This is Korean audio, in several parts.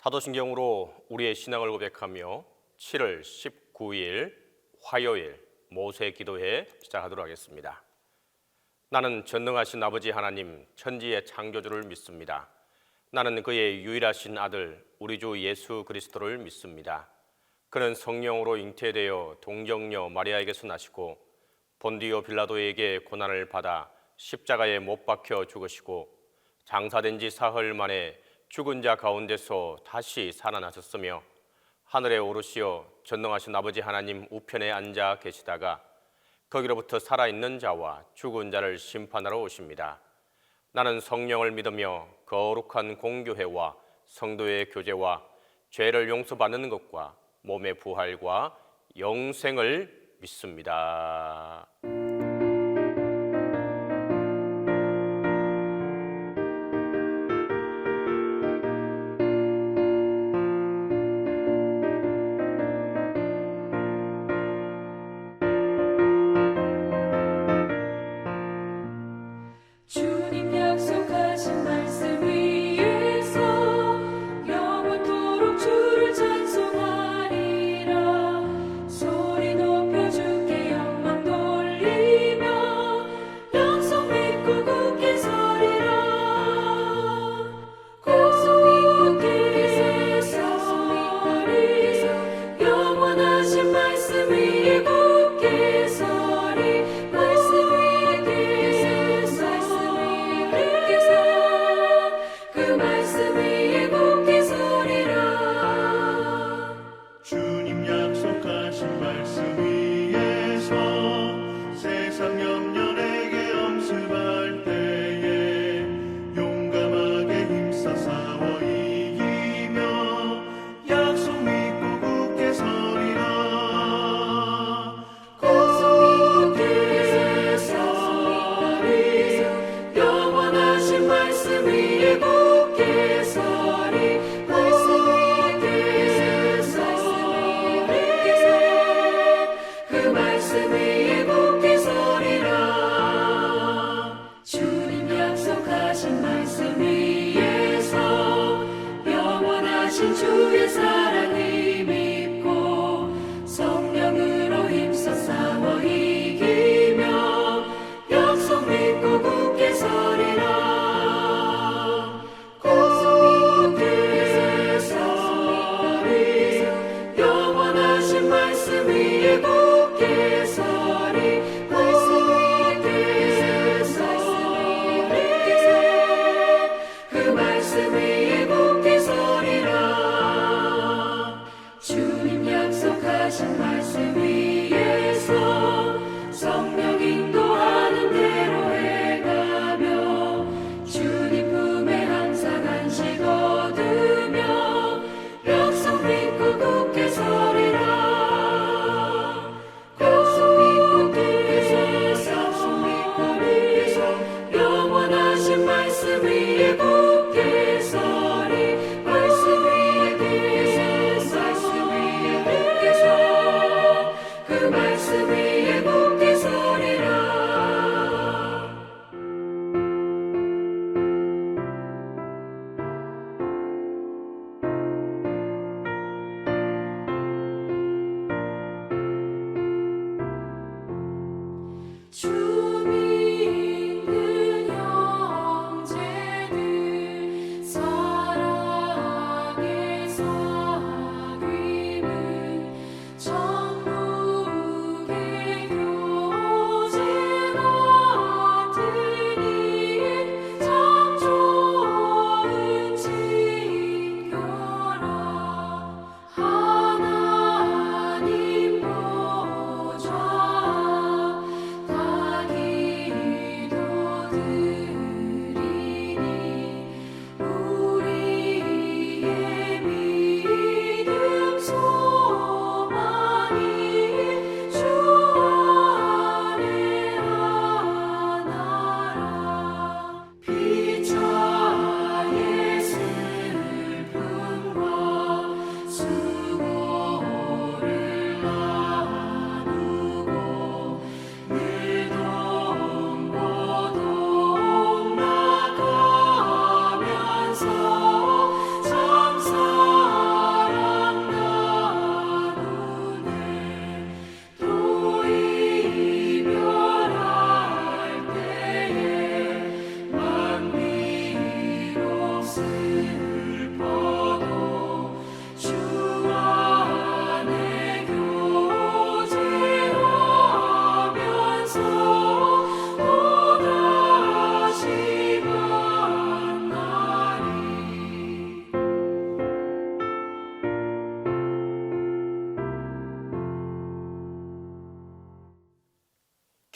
사도신경으로 우리의 신앙을 고백하며 7월 19일 화요일 모세 기도회 시작하도록 하겠습니다. 나는 전능하신 아버지 하나님 천지의 창조주를 믿습니다. 나는 그의 유일하신 아들 우리 주 예수 그리스도를 믿습니다. 그는 성령으로 잉태되어 동정녀 마리아에게서 나시고 본디오 빌라도에게 고난을 받아 십자가에 못 박혀 죽으시고 장사된 지 사흘 만에 죽은 자 가운데서 다시 살아나셨으며 하늘에 오르시어 전능하신 아버지 하나님 우편에 앉아 계시다가 거기로부터 살아있는 자와 죽은 자를 심판하러 오십니다. 나는 성령을 믿으며 거룩한 공교회와 성도의 교제와 죄를 용서받는 것과 몸의 부활과 영생을 믿습니다. 소리 높여 주께 영광 돌리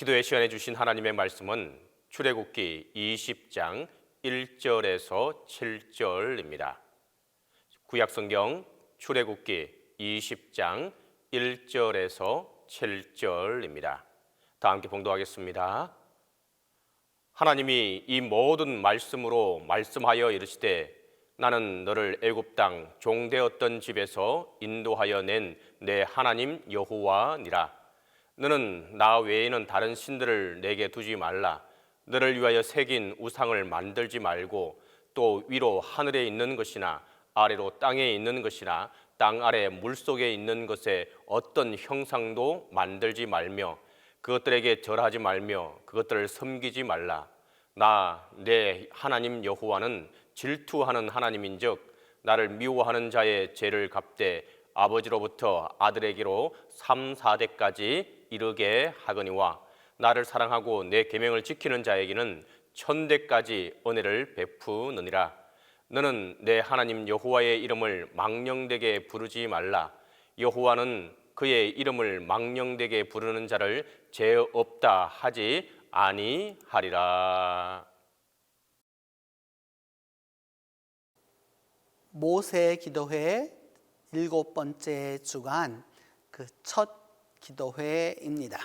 기도의 시간에 주신 하나님의 말씀은 출애굽기 20장 1절에서 7절입니다. 구약성경 출애굽기 20장 1절에서 7절입니다. 다 함께 봉독하겠습니다. 하나님이 이 모든 말씀으로 말씀하여 이르시되 나는 너를 애굽 땅 종되었던 집에서 인도하여 낸 내 하나님 여호와니라. 너는 나 외에는 다른 신들을 내게 두지 말라. 너를 위하여 새긴 우상을 만들지 말고 또 위로 하늘에 있는 것이나 아래로 땅에 있는 것이나 땅 아래 물속에 있는 것에 어떤 형상도 만들지 말며 그것들에게 절하지 말며 그것들을 섬기지 말라. 나 내 하나님 여호와는 질투하는 하나님인즉 나를 미워하는 자의 죄를 갚되 아버지로부터 아들에게로 3, 4대까지 이르게 하거니와 나를 사랑하고 내 계명을 지키는 자에게는 1000대까지 은혜를 베푸느니라. 너는 내 하나님 여호와의 이름을 망령되게 부르지 말라. 여호와는 그의 이름을 망령되게 부르는 자를 죄 없다 하지 아니하리라. 모세 기도회 7번째 주간 그 첫 기도회입니다.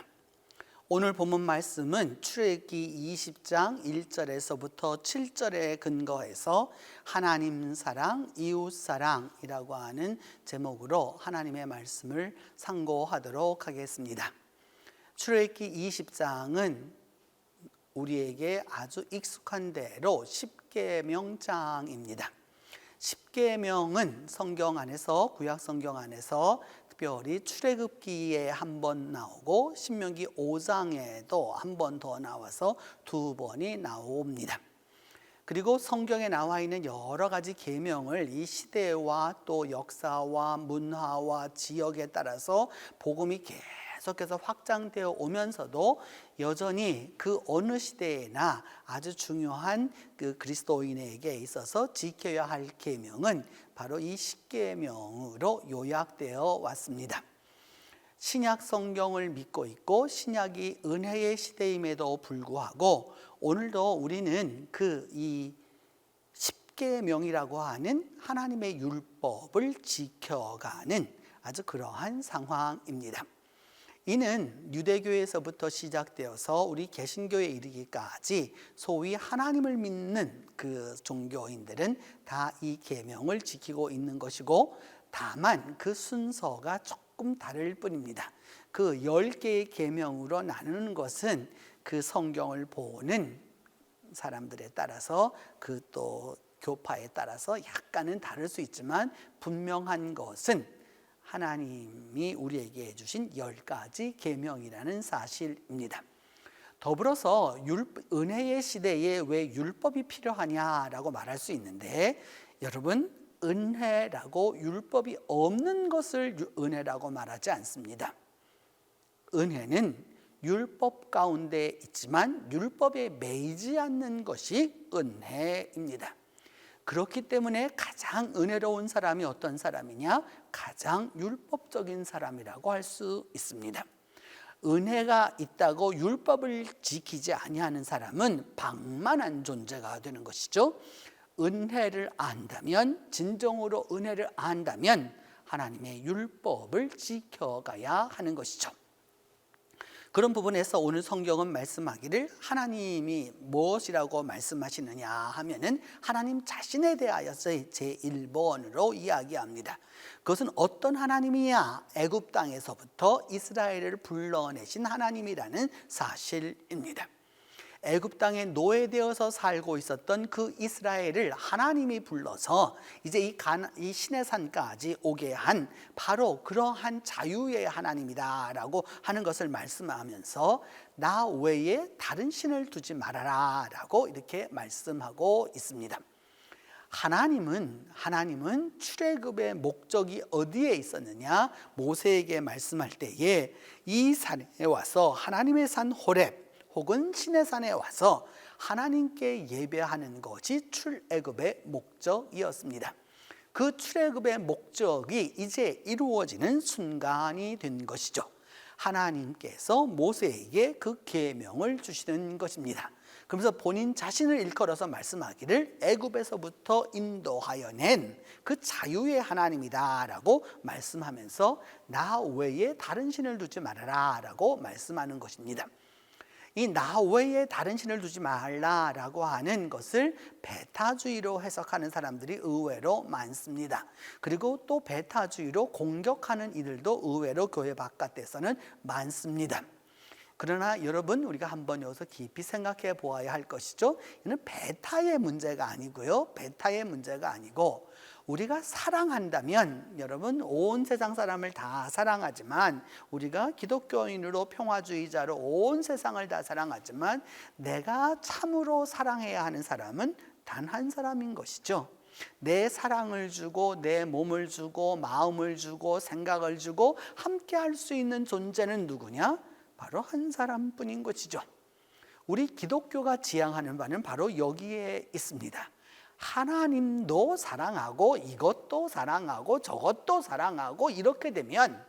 오늘 본문 말씀은 출애굽기 20장 1절에서부터 7절에 근거해서 하나님 사랑, 이웃 사랑이라고 하는 제목으로 하나님의 말씀을 상고하도록 하겠습니다. 출애굽기 20장은 우리에게 아주 익숙한 대로 십계명장입니다. 십계명은 성경 안에서, 구약 성경 안에서 특별히 출애굽기에 한 번 나오고 신명기 5장에도 한 번 더 나와서 2번이 나옵니다. 그리고 성경에 나와 있는 여러 가지 계명을 이 시대와 또 역사와 문화와 지역에 따라서 복음이 계속해서 확장되어 오면서도 여전히 그 어느 시대에나 아주 중요한 그 그리스도인에게 있어서 지켜야 할 계명은 바로 이 십계명으로 요약되어 왔습니다. 신약 성경을 믿고 있고 신약이 은혜의 시대임에도 불구하고 오늘도 우리는 이 십계명이라고 하는 하나님의 율법을 지켜가는 아주 그러한 상황입니다. 이는 유대교에서부터 시작되어서 우리 개신교에 이르기까지 소위 하나님을 믿는 그 종교인들은 다 이 계명을 지키고 있는 것이고 다만 그 순서가 조금 다를 뿐입니다. 그 10개의 계명으로 나누는 것은 그 성경을 보는 사람들에 따라서 그 또 교파에 따라서 약간은 다를 수 있지만 분명한 것은 하나님이 우리에게 주신 10가지 계명이라는 사실입니다. 더불어서 은혜의 시대에 왜 율법이 필요하냐라고 말할 수 있는데 여러분 은혜라고 율법이 없는 것을 은혜라고 말하지 않습니다. 은혜는 율법 가운데 있지만 율법에 매이지 않는 것이 은혜입니다. 그렇기 때문에 가장 은혜로운 사람이 어떤 사람이냐? 가장 율법적인 사람이라고 할 수 있습니다. 은혜가 있다고 율법을 지키지 아니하는 사람은 방만한 존재가 되는 것이죠. 은혜를 안다면, 진정으로 은혜를 안다면 하나님의 율법을 지켜가야 하는 것이죠. 그런 부분에서 오늘 성경은 말씀하기를 하나님이 무엇이라고 말씀하시느냐 하면은 하나님 자신에 대하여서 제1번으로 이야기합니다. 그것은 어떤 하나님이냐? 애굽 땅에서부터 이스라엘을 불러내신 하나님이라는 사실입니다. 애굽 땅에 노예되어서 살고 있었던 그 이스라엘을 하나님이 불러서 이제 이 시내산까지 오게 한 바로 그러한 자유의 하나님이다라고 하는 것을 말씀하면서 나 외에 다른 신을 두지 말아라 라고 이렇게 말씀하고 있습니다. 하나님은 출애굽의 목적이 어디에 있었느냐? 모세에게 말씀할 때에 이 산에 와서 하나님의 산 호렙 혹은 시내산에 와서 하나님께 예배하는 것이 출애굽의 목적이었습니다. 그 출애굽의 목적이 이제 이루어지는 순간이 된 것이죠. 하나님께서 모세에게 그 계명을 주시는 것입니다. 그러면서 본인 자신을 일컬어서 말씀하기를 애굽에서부터 인도하여 낸 그 자유의 하나님이다라고 말씀하면서 나 외에 다른 신을 두지 말아라라고 말씀하는 것입니다. 이 나 외에 다른 신을 두지 말라라고 하는 것을 배타주의로 해석하는 사람들이 의외로 많습니다. 그리고 또 배타주의로 공격하는 이들도 의외로 교회 바깥에서는 많습니다. 그러나 여러분, 우리가 한번 여기서 깊이 생각해 보아야 할 것이죠. 이는 배타의 문제가 아니고요. 배타의 문제가 아니고, 우리가 사랑한다면, 여러분, 온 세상 사람을 다 사랑하지만, 우리가 기독교인으로 평화주의자로 온 세상을 다 사랑하지만, 내가 참으로 사랑해야 하는 사람은 단 한 사람인 것이죠. 내 사랑을 주고 내 몸을 주고 마음을 주고 생각을 주고 함께 할 수 있는 존재는 누구냐? 바로 한 사람뿐인 것이죠. 우리 기독교가 지향하는 바는 바로 여기에 있습니다. 하나님도 사랑하고 이것도 사랑하고 저것도 사랑하고 이렇게 되면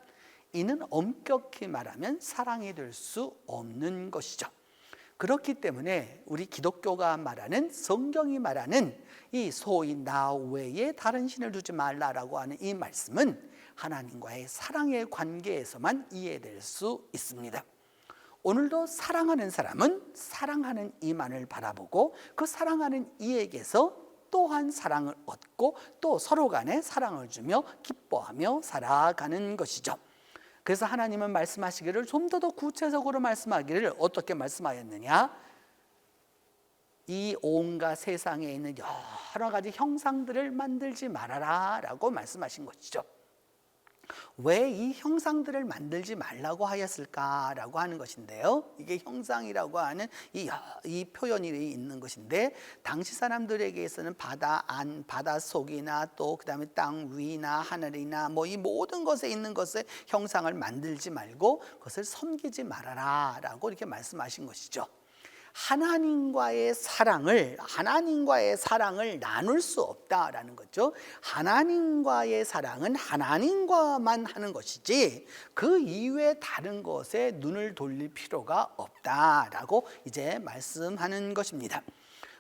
이는 엄격히 말하면 사랑이 될 수 없는 것이죠. 그렇기 때문에 우리 기독교가 말하는, 성경이 말하는 이 소위 나 외에 다른 신을 두지 말라라고 하는 이 말씀은 하나님과의 사랑의 관계에서만 이해될 수 있습니다. 오늘도 사랑하는 사람은 사랑하는 이만을 바라보고 그 사랑하는 이에게서 또한 사랑을 얻고 또 서로 간에 사랑을 주며 기뻐하며 살아가는 것이죠. 그래서 하나님은 말씀하시기를, 좀 더 구체적으로 말씀하기를 어떻게 말씀하였느냐? 이 온갖 세상에 있는 여러 가지 형상들을 만들지 말아라 라고 말씀하신 것이죠. 왜 이 형상들을 만들지 말라고 하였을까라고 하는 것인데요. 이게 형상이라고 하는 이 표현이 있는 것인데, 당시 사람들에게서는 바다 안, 바다 속이나 또 그다음에 땅 위나 하늘이나 뭐 이 모든 것에 있는 것의 형상을 만들지 말고 그것을 섬기지 말아라라고 이렇게 말씀하신 것이죠. 하나님과의 사랑을 나눌 수 없다라는 거죠. 하나님과의 사랑은 하나님과만 하는 것이지 그 이외에 다른 것에 눈을 돌릴 필요가 없다라고 이제 말씀하는 것입니다.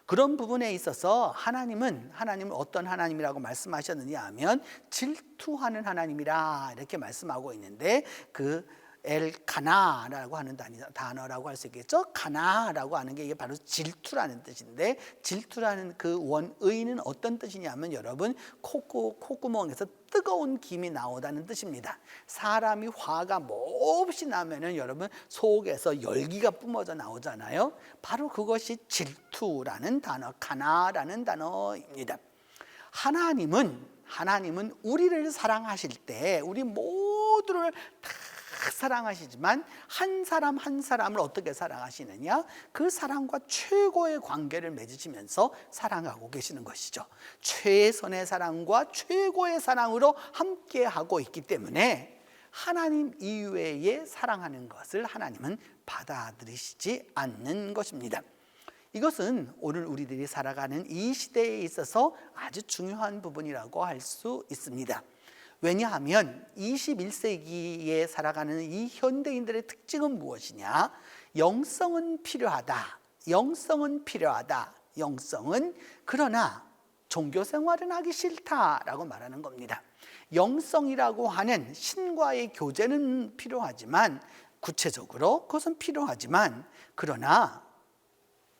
그런 부분에 있어서 하나님은 어떤 하나님이라고 말씀하셨느냐 하면 질투하는 하나님이라 이렇게 말씀하고 있는데, 그 엘카나라고 하는 단어라고 할 수 있겠죠. 카나라고 하는 게 이게 바로 질투라는 뜻인데, 질투라는 그 원의는 어떤 뜻이냐면, 여러분, 콧구멍에서 뜨거운 김이 나오다는 뜻입니다. 사람이 화가 몹시 나면은 여러분 속에서 열기가 뿜어져 나오잖아요. 바로 그것이 질투라는 단어, 카나라는 단어입니다. 하나님은 우리를 사랑하실 때 우리 모두를 다 사랑하시지만 한 사람 한 사람을 어떻게 사랑하시느냐? 그 사람과 최고의 관계를 맺으시면서 사랑하고 계시는 것이죠. 최선의 사랑과 최고의 사랑으로 함께 하고 있기 때문에 하나님 이외에 사랑하는 것을 하나님은 받아들이시지 않는 것입니다. 이것은 오늘 우리들이 살아가는 이 시대에 있어서 아주 중요한 부분이라고 할 수 있습니다. 왜냐하면 21세기에 살아가는 이 현대인들의 특징은 무엇이냐? 영성은 필요하다. 영성은 그러나 종교 생활은 하기 싫다라고 말하는 겁니다. 영성이라고 하는 신과의 교제는 필요하지만, 구체적으로 그것은 필요하지만, 그러나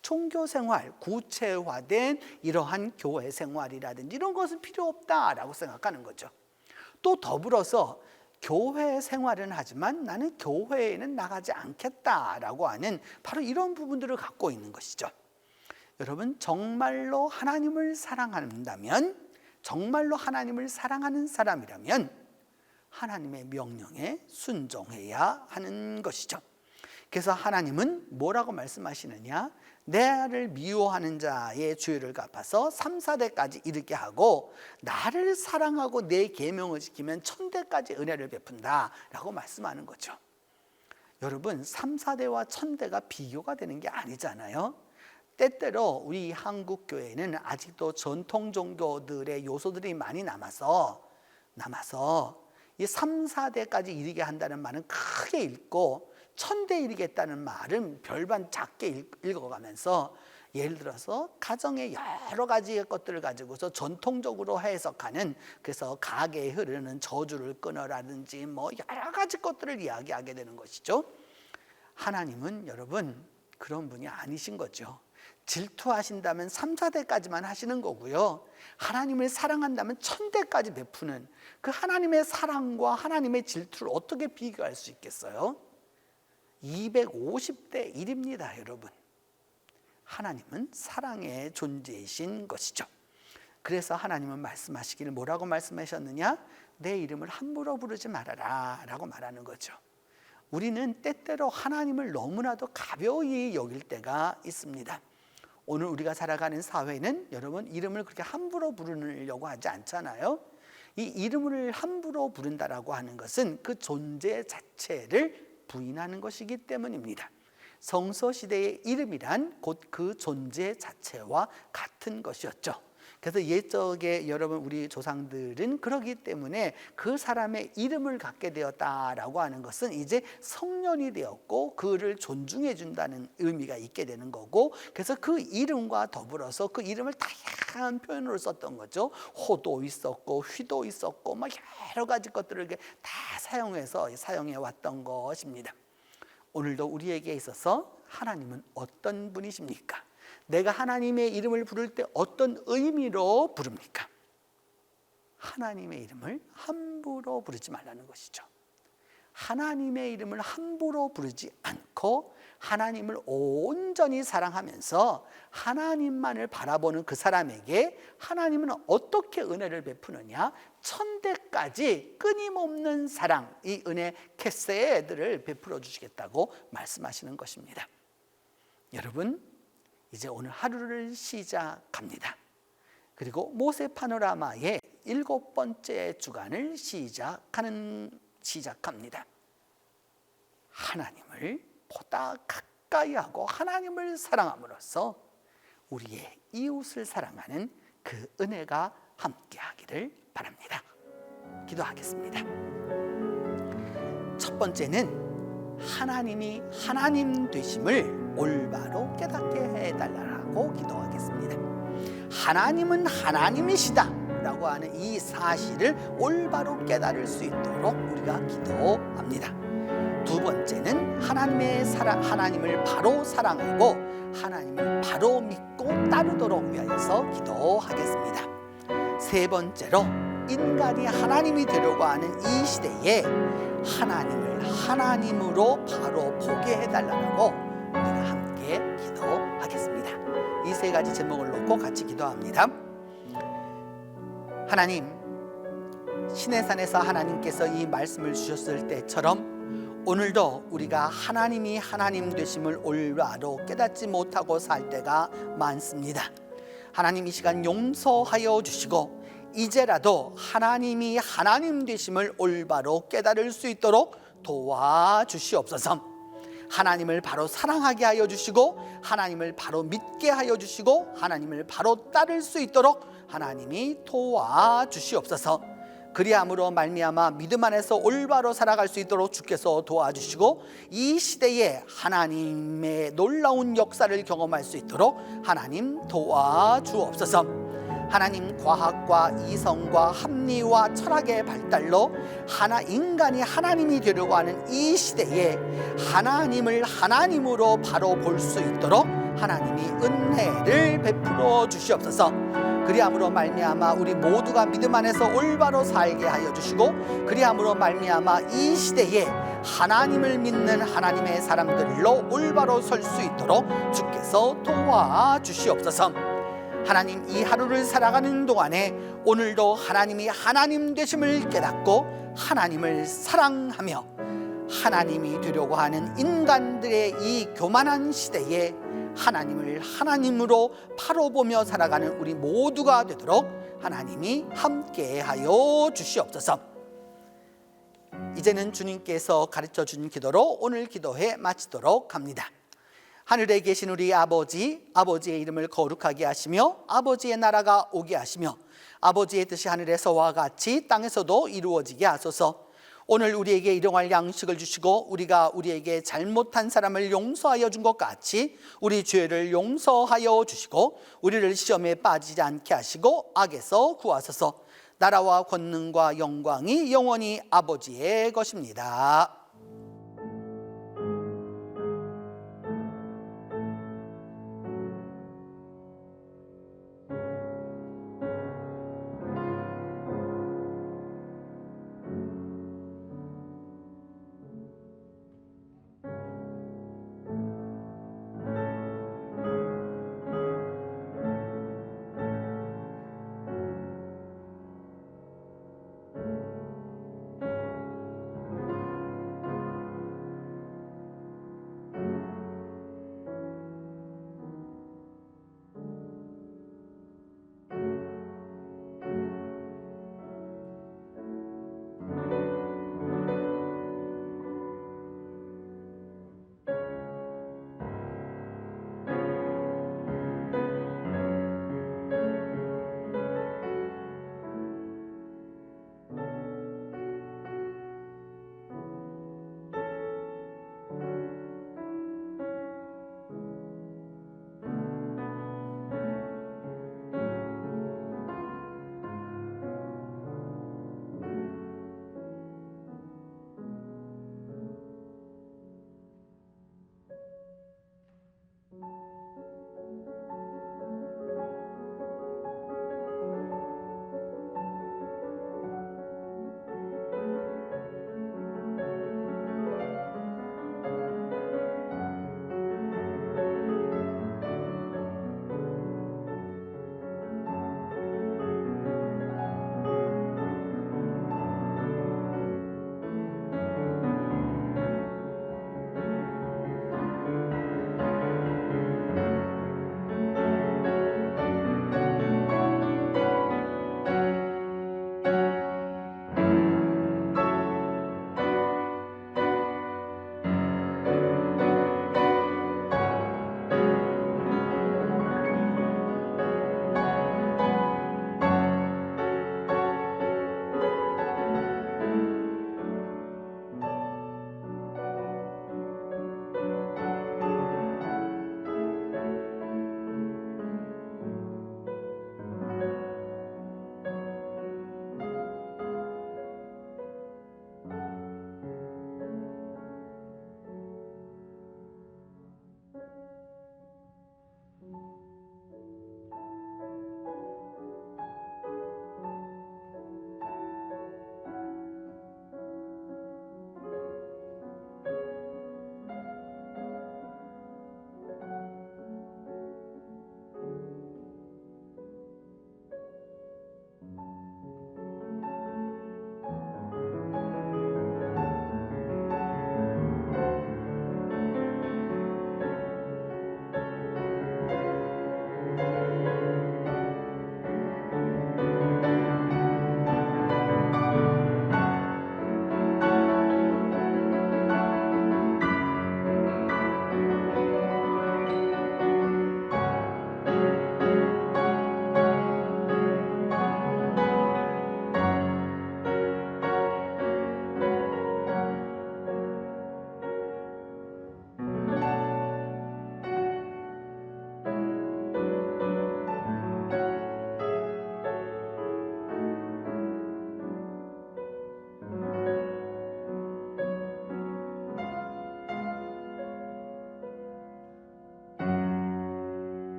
종교 생활, 구체화된 이러한 교회 생활이라든지 이런 것은 필요 없다라고 생각하는 거죠. 또 더불어서 교회 생활은 하지만 나는 교회에는 나가지 않겠다라고 하는 바로 이런 부분들을 갖고 있는 것이죠. 여러분, 정말로 하나님을 사랑한다면, 정말로 하나님을 사랑하는 사람이라면 하나님의 명령에 순종해야 하는 것이죠. 그래서 하나님은 뭐라고 말씀하시느냐? 나를 미워하는 자의 죄를 갚아서 3, 4대까지 이르게 하고 나를 사랑하고 내 계명을 지키면 1000대까지 은혜를 베푼다 라고 말씀하는 거죠. 여러분, 3, 4대와 1000대가 비교가 되는 게 아니잖아요. 때때로 우리 한국 교회는 아직도 전통 종교들의 요소들이 많이 남아서 이 3, 4대까지 이르게 한다는 말은 크게 읽고 1000대 이르겠다는 말은 별반 작게 읽어가면서 예를 들어서 가정의 여러 가지의 것들을 가지고서 전통적으로 해석하는, 그래서 가게에 흐르는 저주를 끊어라든지 뭐 여러 가지 것들을 이야기하게 되는 것이죠. 하나님은 여러분 그런 분이 아니신 거죠. 질투하신다면 3, 4대까지만 하시는 거고요. 하나님을 사랑한다면 1000대까지 베푸는 그 하나님의 사랑과 하나님의 질투를 어떻게 비교할 수 있겠어요? 250대 1입니다, 여러분. 하나님은 사랑의 존재이신 것이죠. 그래서 하나님은 말씀하시기를 뭐라고 말씀하셨느냐? 내 이름을 함부로 부르지 말아라 라고 말하는 거죠. 우리는 때때로 하나님을 너무나도 가벼이 여길 때가 있습니다. 오늘 우리가 살아가는 사회는 여러분 이름을 그렇게 함부로 부르려고 하지 않잖아요. 이 이름을 함부로 부른다라고 하는 것은 그 존재 자체를 부인하는 것이기 때문입니다. 성서시대의 이름이란 곧 그 존재 자체와 같은 것이었죠. 그래서 옛적에 여러분 우리 조상들은 그러기 때문에 그 사람의 이름을 갖게 되었다라고 하는 것은 이제 성년이 되었고 그를 존중해 준다는 의미가 있게 되는 거고, 그래서 그 이름과 더불어서 그 이름을 다양한 표현으로 썼던 거죠. 호도 있었고 휘도 있었고 막 여러 가지 것들을 다 사용해서 사용해 왔던 것입니다. 오늘도 우리에게 있어서 하나님은 어떤 분이십니까? 내가 하나님의 이름을 부를 때 어떤 의미로 부릅니까? 하나님의 이름을 함부로 부르지 말라는 것이죠. 하나님의 이름을 함부로 부르지 않고 하나님을 온전히 사랑하면서 하나님만을 바라보는 그 사람에게 하나님은 어떻게 은혜를 베푸느냐? 1000대까지 끊임없는 사랑, 이 은혜 캐세들을 베풀어 주시겠다고 말씀하시는 것입니다. 여러분, 이제 오늘 하루를 시작합니다. 그리고 모세 파노라마의 7번째 주간을 시작합니다. 하나님을 보다 가까이 하고 하나님을 사랑함으로써 우리의 이웃을 사랑하는 그 은혜가 함께하기를 바랍니다. 기도하겠습니다. 첫 번째는 하나님이 하나님 되심을 올바로 깨닫게 해달라고 기도하겠습니다. 하나님은 하나님이시다 라고 하는 이 사실을 올바로 깨달을 수 있도록 우리가 기도합니다. 두 번째는 하나님을 바로 사랑하고 하나님을 바로 믿고 따르도록 위하여서 기도하겠습니다. 세 번째로 인간이 하나님이 되려고 하는 이 시대에 하나님을 하나님으로 바로 보게 해달라고 우리가 함께 기도하겠습니다. 이 세 가지 제목을 놓고 같이 기도합니다. 하나님, 시내산에서 하나님께서 이 말씀을 주셨을 때처럼 오늘도 우리가 하나님이 하나님 되심을 올바로 깨닫지 못하고 살 때가 많습니다. 하나님, 이 시간 용서하여 주시고 이제라도 하나님이 하나님 되심을 올바로 깨달을 수 있도록 도와주시옵소서. 하나님을 바로 사랑하게 하여 주시고 하나님을 바로 믿게 하여 주시고 하나님을 바로 따를 수 있도록 하나님이 도와주시옵소서. 그리함으로 말미암아 믿음 안에서 올바로 살아갈 수 있도록 주께서 도와주시고 이 시대에 하나님의 놀라운 역사를 경험할 수 있도록 하나님 도와주옵소서. 하나님, 과학과 이성과 합리와 철학의 발달로 인간이 하나님이 되려고 하는 이 시대에 하나님을 하나님으로 바로 볼 수 있도록 하나님이 은혜를 베풀어 주시옵소서. 그리함으로 말미암아 우리 모두가 믿음 안에서 올바로 살게 하여 주시고 그리함으로 말미암아 이 시대에 하나님을 믿는 하나님의 사람들로 올바로 설 수 있도록 주께서 도와주시옵소서. 하나님, 이 하루를 살아가는 동안에 오늘도 하나님이 하나님 되심을 깨닫고 하나님을 사랑하며 하나님이 되려고 하는 인간들의 이 교만한 시대에 하나님을 하나님으로 바로 보며 살아가는 우리 모두가 되도록 하나님이 함께하여 주시옵소서. 이제는 주님께서 가르쳐 준 기도로 오늘 기도회 마치도록 합니다. 하늘에 계신 우리 아버지, 아버지의 이름을 거룩하게 하시며 아버지의 나라가 오게 하시며 아버지의 뜻이 하늘에서와 같이 땅에서도 이루어지게 하소서. 오늘 우리에게 일용할 양식을 주시고 우리가 우리에게 잘못한 사람을 용서하여 준 것 같이 우리 죄를 용서하여 주시고 우리를 시험에 빠지지 않게 하시고 악에서 구하소서. 나라와 권능과 영광이 영원히 아버지의 것입니다.